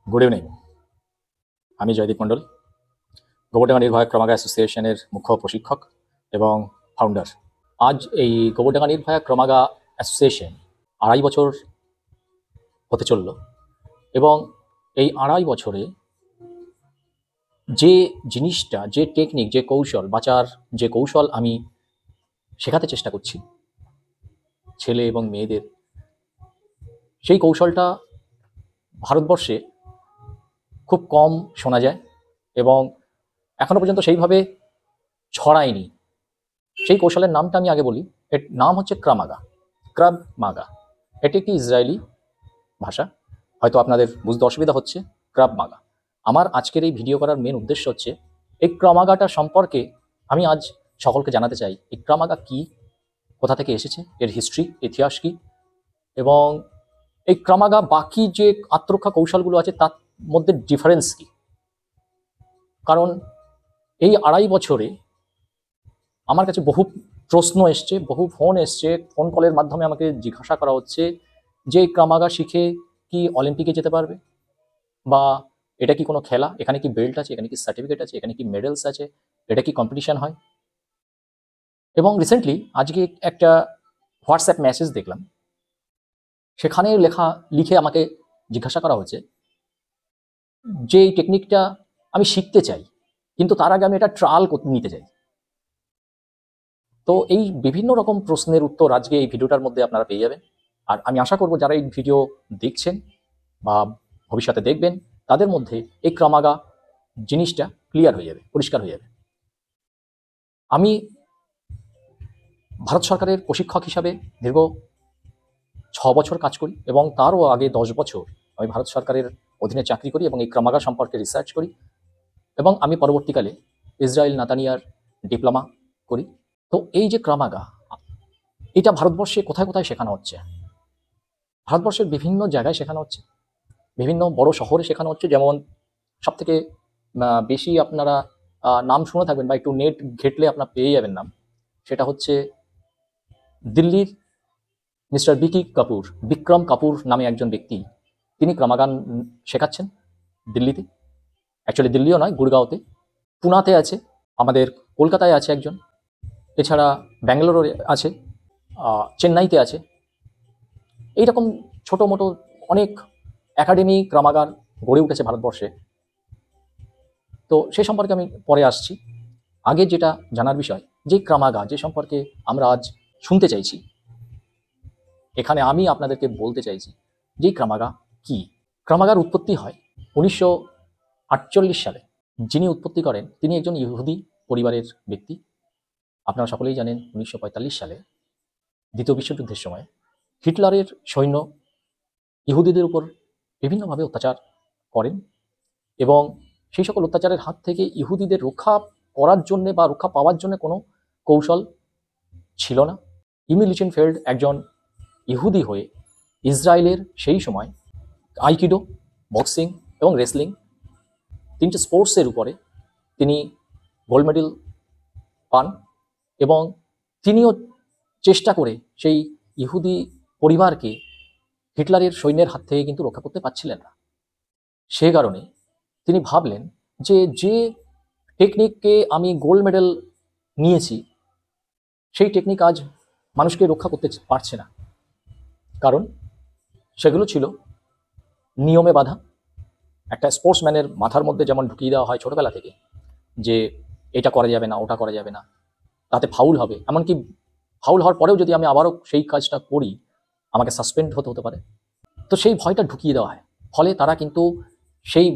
Good evening. আমি জয়দীপ মণ্ডল, গোবরডাঙ্গা নির্ভয়া ক্রমাগা অ্যাসোসিয়েশনের মুখ্য প্রশিক্ষক এবং ফাউন্ডার। আজ এই গোবরডাঙ্গা নির্ভয়া ক্রমাগা অ্যাসোসিয়েশন 2.5 বছর হতে চলল এবং এই 2.5 বছরে যে জিনিসটা, যে টেকনিক, যে কৌশল, বাঁচার যে কৌশল আমি শেখাতে চেষ্টা করছি ছেলে এবং মেয়েদের, সেই কৌশলটা ভারতবর্ষে খুব কম শোনা যায় এবং এখনো পর্যন্ত সেইভাবে ছড়ায়নি। সেই কৌশলের নামটা আমি আগে বলি। এর নাম হচ্ছে ক্রাব মাগা। এটি একটি ইসরায়েলি ভাষা, হয়তো আপনাদের বুঝতে অসুবিধা হচ্ছে। ক্রাব মাগা। আমার আজকের এই ভিডিও করার মেন উদ্দেশ্য হচ্ছে এই ক্রামাগাটা সম্পর্কে আমি আজ সকলকে জানাতে চাই। এই ক্রামাগা কি, কোথা থেকে এসেছে, এর হিস্ট্রি, ইতিহাস কি, এবং এই ক্রামাগা বাকি যে আত্মরক্ষা কৌশলগুলো আছে তার মধ্যে ডিফারেন্স কি। কারণ এই 2.5 বছরে আমার কাছে বহু প্রশ্ন এসছে, বহু ফোন এসছে, ফোন কলের মাধ্যমে আমাকে জিজ্ঞাসা করা হচ্ছে যে এই ক্রামাগা শিখে কি অলিম্পিকে যেতে পারবে, বা এটা কি কোনো খেলা, এখানে কি বেল্ট আছে, এখানে কি সার্টিফিকেট আছে, এখানে কি মেডেলস আছে, এটা কি কম্পিটিশন হয়। এবং রিসেন্টলি আজকে একটা হোয়াটসঅ্যাপ মেসেজ দেখলাম, সেখানে লিখে আমাকে জিজ্ঞাসা করা হচ্ছে যে এই টেকনিকটা আমি শিখতে চাই, কিন্তু তার আগে আমি এটা ট্রায়াল নিতে চাই। তো এই বিভিন্ন রকম প্রশ্নের উত্তর আজকে এই ভিডিওটার মধ্যে আপনারা পেয়ে যাবেন। আর আমি আশা করব যারা এই ভিডিও দেখছেন বা ভবিষ্যতে দেখবেন, তাদের মধ্যে এই ক্রামাগা জিনিসটা ক্লিয়ার হয়ে যাবে, পরিষ্কার হয়ে যাবে। আমি ভারত সরকারের প্রশিক্ষক হিসাবে দীর্ঘ 6 বছর কাজ করি এবং তারও আগে 10 বছর আমি ভারত সরকারের অধীনে চাকরি করি এবং এই ক্রামাগা সম্পর্কে রিসার্চ করি, এবং আমি পরবর্তীকালে ইসরায়েল নাতানিয়ার ডিপ্লোমা করি। তো এই যে ক্রামাগা, এটা ভারতবর্ষে কোথায় কোথায় শেখানো হচ্ছে। ভারতবর্ষের বিভিন্ন জায়গায় শেখানো হচ্ছে, বিভিন্ন বড় শহরে শেখানো হচ্ছে। যেমন সবথেকে বেশি আপনারা নাম শুনে থাকবেন বা একটু নেট ঘেটলে আপনারা পেয়ে যাবেন নাম, সেটা হচ্ছে দিল্লির মিস্টার বিক্রম কাপুর নামে একজন ব্যক্তি। তিনি ক্রামাগান শেখাচ্ছেন দিল্লিতে, অ্যাকচুয়ালি দিল্লিও নয়, গুড়গাঁওতে। পুনাতে আছে, আমাদের কলকাতায় আছে একজন, এছাড়া ব্যাঙ্গালোরে আছে, চেন্নাইতে আছে। এইরকম ছোটো মোটো অনেক একাডেমি ক্রামাগার গড়ে উঠেছে ভারতবর্ষে। তো সে সম্পর্কে আমি পরে আসছি। আগে যেটা জানার বিষয়, যে ক্রামাগা যে সম্পর্কে আমরা আজ শুনতে চাইছি, এখানে আমি আপনাদেরকে বলতে চাইছি যে ক্রামাগা কি। ক্রামাগার উৎপত্তি হয় 1948 সালে। যিনি উৎপত্তি করেন তিনি একজন ইহুদি পরিবারের ব্যক্তি। আপনারা সকলেই জানেন 1945 সালে দ্বিতীয় বিশ্বযুদ্ধের সময় হিটলারের সৈন্য ইহুদিদের উপর বিভিন্নভাবে অত্যাচার করেন, এবং সেই সকল অত্যাচারের হাত থেকে ইহুদিদের রক্ষা করার জন্যে বা রক্ষা পাওয়ার জন্য কোনো কৌশল ছিল না। ইমি লিচেনফেল্ড একজন ইহুদি হয়ে ইসরায়েলের সেই সময় আইকিডো, বক্সিং এবং রেসলিং, 3টে স্পোর্টসের উপরে তিনি গোল্ড মেডেল পান, এবং তিনিও চেষ্টা করে সেই ইহুদি পরিবারকে হিটলারের সৈন্যের হাত থেকে কিন্তু রক্ষা করতে পারছিলেন না। সে কারণে তিনি ভাবলেন যে টেকনিককে আমি গোল্ড মেডেল নিয়েছি, সেই টেকনিক আজ মানুষকে রক্ষা করতে পারছে না, কারণ সেগুলো ছিল নিয়মে বাঁধা। একটা স্পোর্টসম্যানের মাথার মধ্যে যেমন ঢুকিয়ে দেওয়া হয় ছোটবেলা থেকে যে এটা করা যাবে না, ওটা করা যাবে না, তাতে ফাউল হবে, এমনকি ফাউল হওয়ার পরেও যদি আমি আবারও সেই কাজটা করি আমাকে সাসপেন্ড হতে পারে। তো সেই ভয়টা ঢুকিয়ে দেওয়া হয়, ফলে তারা কিন্তু সেই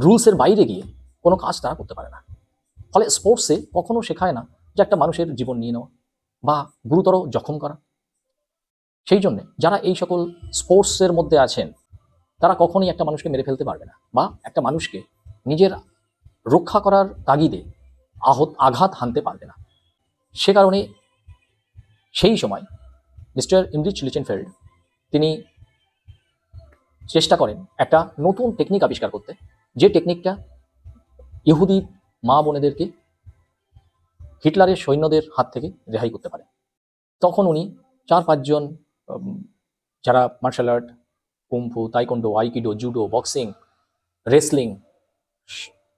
রুলসের বাইরে গিয়ে কোনো কাজ তারা করতে পারে না। ফলে স্পোর্টসে কখনো শেখায় না যে একটা মানুষের জীবন নিয়ে নেওয়া বা গুরুতর জখম করা। সেই জন্যে যারা এই সকল স্পোর্টসের মধ্যে আছেন তারা কখনোই একটা মানুষকে মেরে ফেলতে পারবে না, বা একটা মানুষকে নিজের রক্ষা করার তাগিদে আঘাত হানতে পারবে না। সে কারণে সেই সময় মিস্টার ইমরিচ লিচেনফেল্ড তিনি চেষ্টা করেন একটা নতুন টেকনিক আবিষ্কার করতে, যে টেকনিকটা ইহুদি মা বোনেদেরকে হিটলারের সৈন্যদের হাত থেকে রেহাই করতে পারে। তখন উনি 4-5 জন যারা martial art kung fu, taekwondo, aikido, judo, boxing, wrestling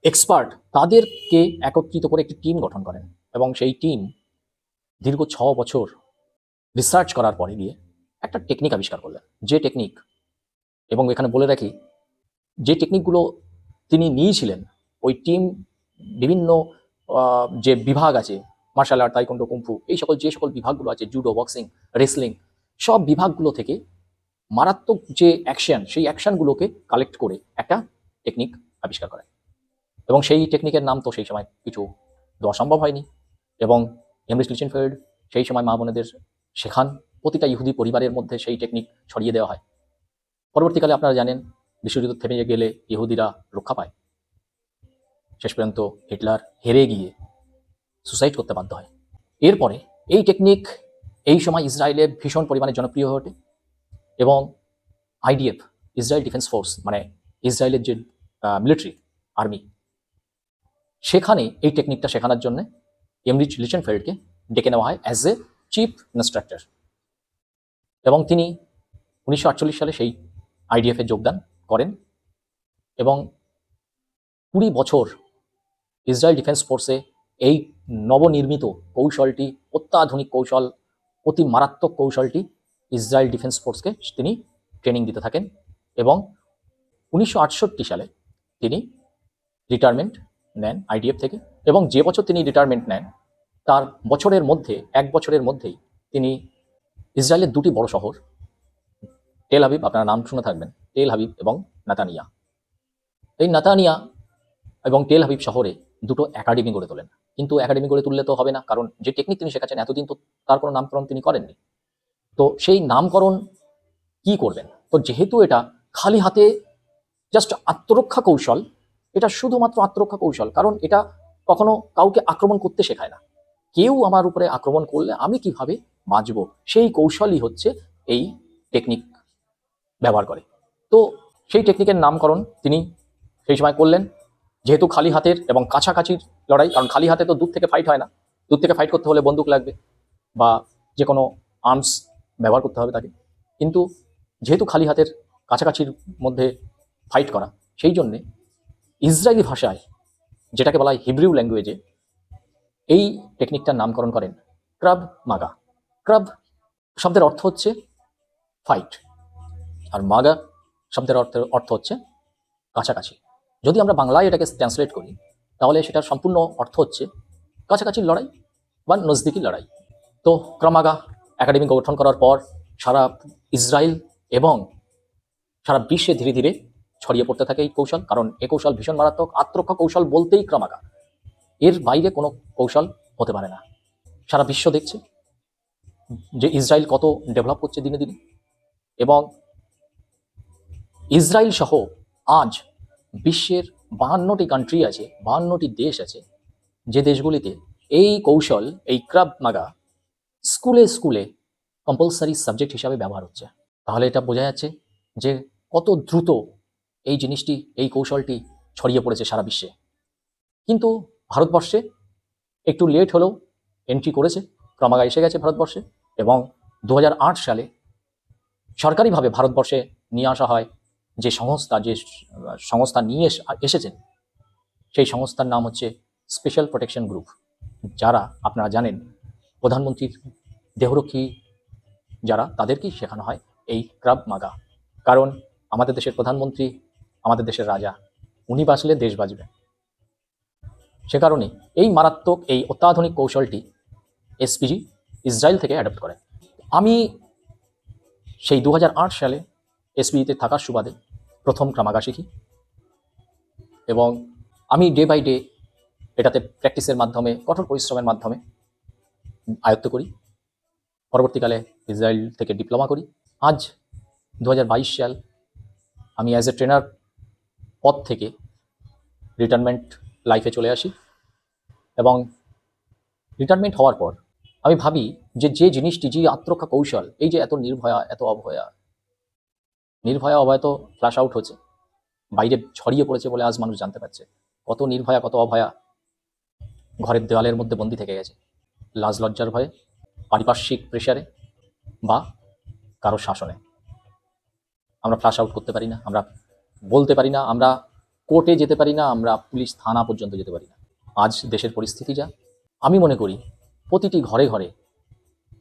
expert, তাদেরকে একত্রিত করে একটি টিম গঠন করেন এবং সেই টিম দীর্ঘ 6 বছর রিসার্চ করার পরে গিয়ে একটা টেকনিক আবিষ্কার করলেন। যে টেকনিক, এবং এখানে বলে রাখি, যে টেকনিকগুলো তিনি নিয়েছিলেন, ওই টিম বিভিন্ন যে বিভাগ আছে, মার্শাল আর্ট, তাইকোন্ডো, কুম্ফু, এই সকল যে সকল বিভাগগুলো আছে, জুডো, বক্সিং, রেসলিং, সব বিভাগগুলো থেকে মারাত্মক যে অ্যাকশন, সেই অ্যাকশনগুলোকে কালেক্ট করে একটা টেকনিক আবিষ্কার করেন। এবং সেই টেকনিকের নাম তো সেই সময় কিছু দেওয়া সম্ভব হয়নি, এবং হেনরি লিচেনফেল্ড সেই সময় মা বোনেদের শেখান, প্রতিটা ইহুদি পরিবারের মধ্যে সেই টেকনিক ছড়িয়ে দেওয়া হয়। পরবর্তীকালে আপনারা জানেন, বিশ্বযুদ্ধ থেমে গেলে ইহুদিরা রক্ষা পায়, শেষ পর্যন্ত হিটলার হেরে গিয়ে সুসাইড করতে বাধ্য হয়। এরপরে এই টেকনিক এই সময় ইসরায়েলে ভীষণ পরিমাণে জনপ্রিয় হয়ে ওঠে, এবং আইডিএফ, ইসরায়েল ডিফেন্স ফোর্স, মানে ইসরায়েলের যে মিলিটারি আর্মি, সেখানে এই টেকনিকটা শেখানোর জন্য এমরিচ লিচেনফেল্ডকে ডেকে নেওয়া হয় অ্যাজ এ চিফ ইনস্ট্রাক্টর, এবং তিনি 1948 সালে সেই আইডিএফে যোগদান করেন, এবং 20 বছর ইসরায়েল ডিফেন্স ফোর্সে এই নবনির্মিত কৌশলটি, অত্যাধুনিক কৌশল, অতি মারাত্মক কৌশলটি ইসরায়েল ডিফেন্স ফোর্সকে তিনি ট্রেনিং দিতে থাকেন, এবং 1968 সালে তিনি রিটায়ারমেন্ট নেন আইডিএফ থেকে, এবং যে বছর তিনি রিটায়ারমেন্ট নেন তার বছরের মধ্যে, 1 বছরের মধ্যেই তিনি ইসরায়েলের 2টি বড় শহর, টেল আভিভ, আপনারা নাম শুনে থাকবেন, টেল আভিভ এবং নাতানিয়া, এই নাতানিয়া এবং টেল আভিভ শহরে 2টো একাডেমি গড়ে তোলেন। কিন্তু একাডেমি গড়ে তুললে তো হবে না, কারণ যে টেকনিক তিনি শেখাচ্ছেন এতদিন তো তার কোনো নামকরণ তিনি করেননি। তো সেই নামকরণ কি করবেন? তো যেহেতু এটা খালি হাতে জাস্ট আত্মরক্ষা কৌশল, এটা শুধুমাত্র আত্মরক্ষা কৌশল, কারণ এটা কখনো কাউকে আক্রমণ করতে শেখায় না। কেউ আমার উপরে আক্রমণ করলে আমি কিভাবে বাঁচব, সেই কৌশলই হচ্ছে এই টেকনিক ব্যবহার করে। তো সেই টেকনিকের নামকরণ তিনি সেই সময় করলেন। যেহেতু খালি হাতের এবং কাছাকাছির লড়াই, কারণ খালি হাতে তো দূর থেকে ফাইট হয় না, দূর থেকে ফাইট করতে হলে বন্দুক লাগবে বা যে কোনো আর্মস ব্যবহার করতে হবে তাকে, কিন্তু যেহেতু খালি হাতের কাছাকাছির মধ্যে ফাইট করা, সেই জন্যে ইসরায়েলি ভাষায়, যেটাকে বলা হয় হিব্রিউ ল্যাঙ্গুয়েজে, এই টেকনিকটার নামকরণ করেন ক্রাভ মাগা। ক্রাভ শব্দের অর্থ হচ্ছে ফাইট, আর মাগা শব্দের অর্থ হচ্ছে কাছাকাছি। যদি আমরা বাংলায় এটাকে ট্রান্সলেট করি, তাহলে সেটার সম্পূর্ণ অর্থ হচ্ছে কাছাকাছির লড়াই বা নজদিকি লড়াই। তো ক্রামাগা একাডেমি গঠন করার পর সারা ইসরায়েল এবং সারা বিশ্বে ধীরে ধীরে ছড়িয়ে পড়তে থাকে এই কৌশল, কারণ এই কৌশল ভীষণ মারাত্মক। আত্মরক্ষা কৌশল বলতেই ক্রামাগা, এর বাইরে কোনো কৌশল হতে পারে না। সারা বিশ্ব দেখছে যে ইসরায়েল কত ডেভেলপ করছে দিনে দিনে, এবং ইসরায়েল সহ আজ বিশ্বের 52টি কান্ট্রি আছে, 52টি দেশ আছে, যে দেশগুলিতে এই কৌশল, এই ক্রাভ মাগা স্কুলে স্কুলে কম্পালসারি সাবজেক্ট হিসাবে ব্যবহার হচ্ছে। তাহলে এটা বোঝা যাচ্ছে যে কত দ্রুত এই জিনিসটি, এই কৌশলটি ছড়িয়ে পড়েছে সারা বিশ্বে। কিন্তু ভারতবর্ষে একটু লেট হলেও এন্ট্রি করেছে, ক্রমাগা এসে গেছে ভারতবর্ষে, এবং 2008 সালে সরকারিভাবে ভারতবর্ষে নিয়ে আসা হয় যে সংস্থা নিয়ে এসেছেন, সেই সংস্থার নাম হচ্ছে স্পেশাল প্রোটেকশন গ্রুপ, যারা আপনারা জানেন প্রধানমন্ত্রীর দেহরক্ষী যারা, তাদেরকেই শেখানো হয় এই ক্রাভ মাগা। কারণ আমাদের দেশের প্রধানমন্ত্রী, আমাদের দেশের রাজা, উনি বাঁচলে দেশ বাঁচবে। সে কারণে এই মারাত্মক, এই অত্যাধুনিক কৌশলটি এসপিজি ইসরায়েল থেকে অ্যাডপ্ট করে। আমি সেই 2008 সালে এসপিজিতে থাকার সুবাদে প্রথম ক্রামাগা শিখি, এবং আমি ডে বাই ডে এটাতে প্র্যাকটিসের মাধ্যমে, কঠোর পরিশ্রমের মাধ্যমে আয়ত্ত করি। পরবর্তীকালে ইসরায়েল থেকে ডিপ্লোমা করি। আজ 2022 সাল, আমি অ্যাজ এ ট্রেনার পদ থেকে রিটায়ারমেন্ট লাইফে চলে আসি, এবং রিটায়ারমেন্ট হওয়ার পর আমি ভাবি যে জিনিসটি, যে আত্মরক্ষা কৌশল, এই যে এত নির্ভয়া, এত অভয়া, নির্ভয়া অভয়া তো ফ্ল্যাশ আউট হচ্ছে, বাইরে ছড়িয়ে পড়েছে বলে আজ মানুষ জানতে পারছে কত নির্ভয়া, কত অভয়া ঘরের দেওয়ালের মধ্যে বন্দি থেকে গেছে, লাজ লজ্জার ভয়ে, পারিপার্শ্বিক প্রেশারে বা কারো শাসনে। আমরা ফ্লাশ আউট করতে পারি না, আমরা বলতে পারি না, আমরা কোর্টে যেতে পারি না, আমরা পুলিশ থানা পর্যন্ত যেতে পারি না। আজ দেশের পরিস্থিতি যা, আমি মনে করি প্রতিটি ঘরে ঘরে,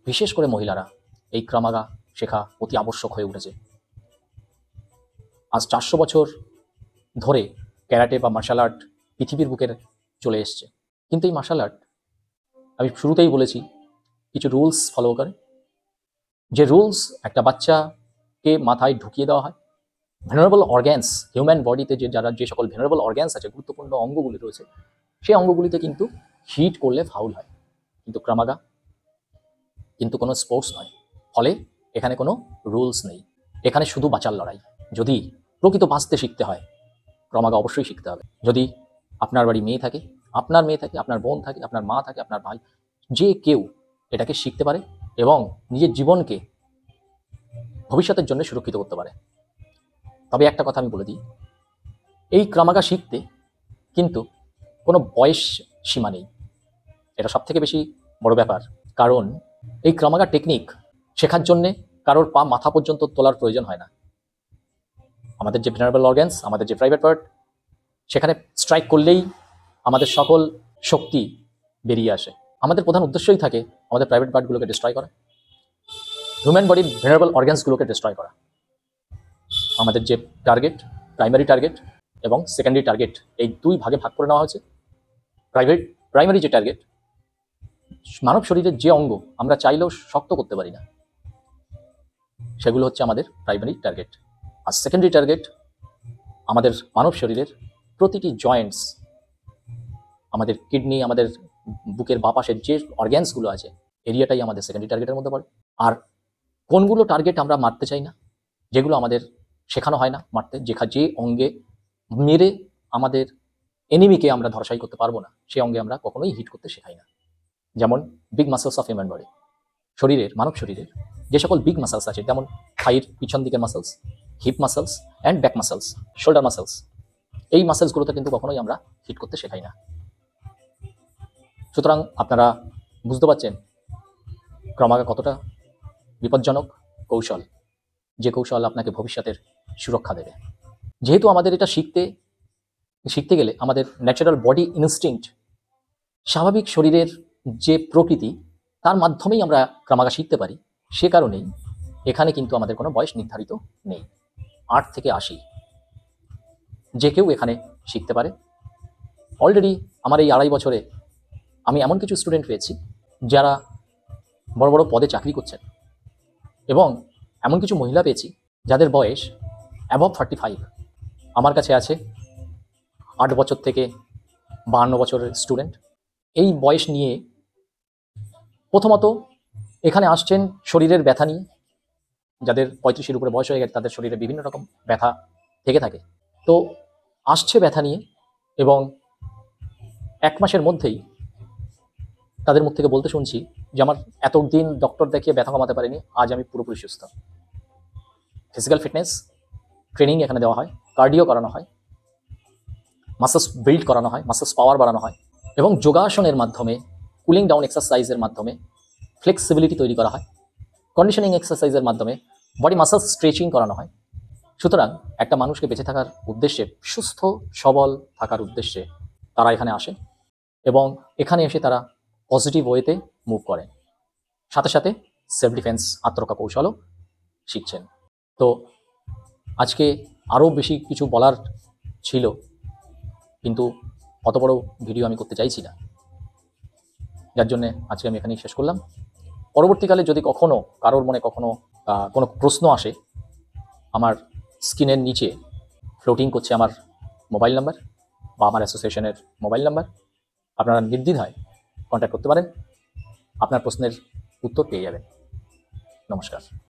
বিশেষ করে মহিলারা, এই ক্রামাগা শেখা অতি আবশ্যক হয়ে উঠেছে। আজ 400 বছর ধরে ক্যারাটে বা মার্শাল আর্ট পৃথিবীর বুকের চলে এসছে, কিন্তু এই মার্শাল আর্ট, আমি শুরুতেই বলেছি, কিছু রুলস ফলো করে। যে রুলস একটা বাচ্চাকে মাথায় ঢুকিয়ে দেওয়া হয়, ভেনারেবল অর্গ্যানস, হিউম্যান বডিতে যে সকল ভেনারেবল অর্গ্যানস আছে, গুরুত্বপূর্ণ অঙ্গগুলি রয়েছে, সেই অঙ্গগুলিতে কিন্তু হিট করলে ফাউল হয়। কিন্তু ক্রামাগা কিন্তু কোনো স্পোর্টস নয়, ফলে এখানে কোনো রুলস নেই, এখানে শুধু বাঁচার লড়াই। যদি প্রকৃত বাঁচতে শিখতে হয়, ক্রামাগা অবশ্যই শিখতে হবে। যদি আপনার বাড়ি মেয়ে থাকে, আপনার মেয়ে থাকে, আপনার বোন থাকে, আপনার মা থাকে, আপনার ভাই, যে কেউ এটাকে শিখতে পারে এবং নিজের জীবনকে ভবিষ্যতের জন্য সুরক্ষিত করতে পারে। তবে একটা কথা আমি বলে দিই, এই ক্রামাগা শিখতে কিন্তু কোনো বয়স সীমা নেই, এটা সব থেকে বেশি বড় ব্যাপার। কারণ এই ক্রামাগা টেকনিক শেখার জন্যে কারোর পা মাথা পর্যন্ত তোলার প্রয়োজন হয় না। আমাদের যে ভেনারেবল অর্গ্যানস, আমাদের যে প্রাইভেট পার্ট, সেখানে স্ট্রাইক করলেই আমাদের সকল শক্তি বেরিয়ে আসে। আমাদের প্রধান উদ্দেশ্যই থাকে আমাদের প্রাইভেট পার্টগুলোকে ডিস্ট্রয় করা, হিউম্যান বডির ভেনারেবল অর্গ্যানসগুলোকে ডিস্ট্রয় করা। আমাদের যে টার্গেট, প্রাইমারি টার্গেট এবং সেকেন্ডারি টার্গেট, এই দুই ভাগে ভাগ করে নেওয়া হয়েছে। প্রাইমারি যে টার্গেট, মানব শরীরের যে অঙ্গ আমরা চাইলেও শক্ত করতে পারি না, সেগুলো হচ্ছে আমাদের প্রাইমারি টার্গেট। আর সেকেন্ডারি টার্গেট, আমাদের মানব শরীরের প্রতিটি জয়েন্টস, আমাদের কিডনি, আমাদের বুকের বাঁ পাশের যে অর্গ্যানসগুলো আছে, এরিয়াটাই আমাদের সেকেন্ডারি টার্গেটের মধ্যে পড়ে। আর কোনগুলো টার্গেট আমরা মারতে চাই না, যেগুলো আমাদের শেখানো হয় না মারতে, যে অঙ্গে মেরে আমাদের এনিমিকে আমরা ধরাশায়ী করতে পারবো না, সেই অঙ্গে আমরা কখনোই হিট করতে শেখাই না। যেমন big muscles of human body, মানব শরীরের যে সকল বিগ মাসলস আছে, যেমন থাইয়ের পিছন দিকের muscles, hip muscles and back muscles, shoulder muscles, এই মাসলসগুলোতে কিন্তু কখনোই আমরা হিট করতে শেখাই না। সুতরাং আপনারা বুঝতে পারছেন ক্রামাগা কতটা বিপজ্জনক কৌশল, যে কৌশল আপনাকে ভবিষ্যতের সুরক্ষা দেবে। যেহেতু আমাদের এটা শিখতে গেলে আমাদের ন্যাচারাল বডি ইনস্টিংক্ট, স্বাভাবিক শরীরের যে প্রকৃতি, তার মাধ্যমেই আমরা ক্রামাগা শিখতে পারি। সে কারণেই এখানে কিন্তু আমাদের কোনো বয়স নির্ধারিত নেই। 8 থেকে 80 যে কেউ এখানে শিখতে পারে। অলরেডি আমার এই 2.5 বছরে আমি এমন কিছু স্টুডেন্ট পেয়েছি যারা বড় বড় পদে চাকরি করছেন, এবং এমন কিছু মহিলা পেয়েছি যাদের বয়স অ্যাবভ 35। আমার কাছে আছে 8 বছর থেকে 52 বছরের স্টুডেন্ট। এই বয়স নিয়ে প্রথমত এখানে আসছেন শরীরের ব্যথা নিয়ে, যাদের 35-এর উপরে বয়স হয়ে গেছে, তাদের শরীরে বিভিন্ন রকম ব্যথা থেকে থাকে, তো আসছে ব্যথা নিয়ে, এবং 1 মাসের মধ্যেই তাদের মুখ থেকে বলতে শুনছি যে আমার এতদিন ডক্টর দেখিয়ে ব্যথা কমাতে পারিনি, আজ আমি পুরোপুরি সুস্থ। ফিজিক্যাল ফিটনেস ট্রেনিং এখানে দেওয়া হয়, কার্ডিও করানো হয়, মাসলস বিল্ড করানো হয়, মাসলস পাওয়ার বাড়ানো হয়, এবং যোগাসনের মাধ্যমে, কুলিং ডাউন এক্সারসাইজের মাধ্যমে ফ্লেক্সিবিলিটি তৈরি করা হয়, কন্ডিশনিং এক্সারসাইজের মাধ্যমে বডি মাসলস স্ট্রেচিং করানো হয়। সুতরাং একটা মানুষকে বেঁচে থাকার উদ্দেশ্যে, সুস্থ সবল থাকার উদ্দেশ্যে তারা এখানে আসে, এবং এখানে এসে তারা পজিটিভ ওয়েতে মুভ করেন, সাথে সাথে সেলফ ডিফেন্স, আত্মরক্ষা কৌশলও শিখছেন। তো আজকে আরও বেশি কিছু বলার ছিল, কিন্তু অত বড় ভিডিও আমি করতে চাইছি না, যার জন্যে আজকে আমি এখানেই শেষ করলাম। পরবর্তীকালে যদি কখনো কারোর মনে কখনো কোনো প্রশ্ন আসে, আমার স্ক্রিনের নিচে ফ্লোটিং করছে আমার মোবাইল নাম্বার বা আমার অ্যাসোসিয়েশনের মোবাইল নাম্বার, আপনারা নির্দ্বিধায় কন্ট্যাক্ট করতে পারেন, আপনার প্রশ্নের উত্তর পেয়ে যাবেন। নমস্কার।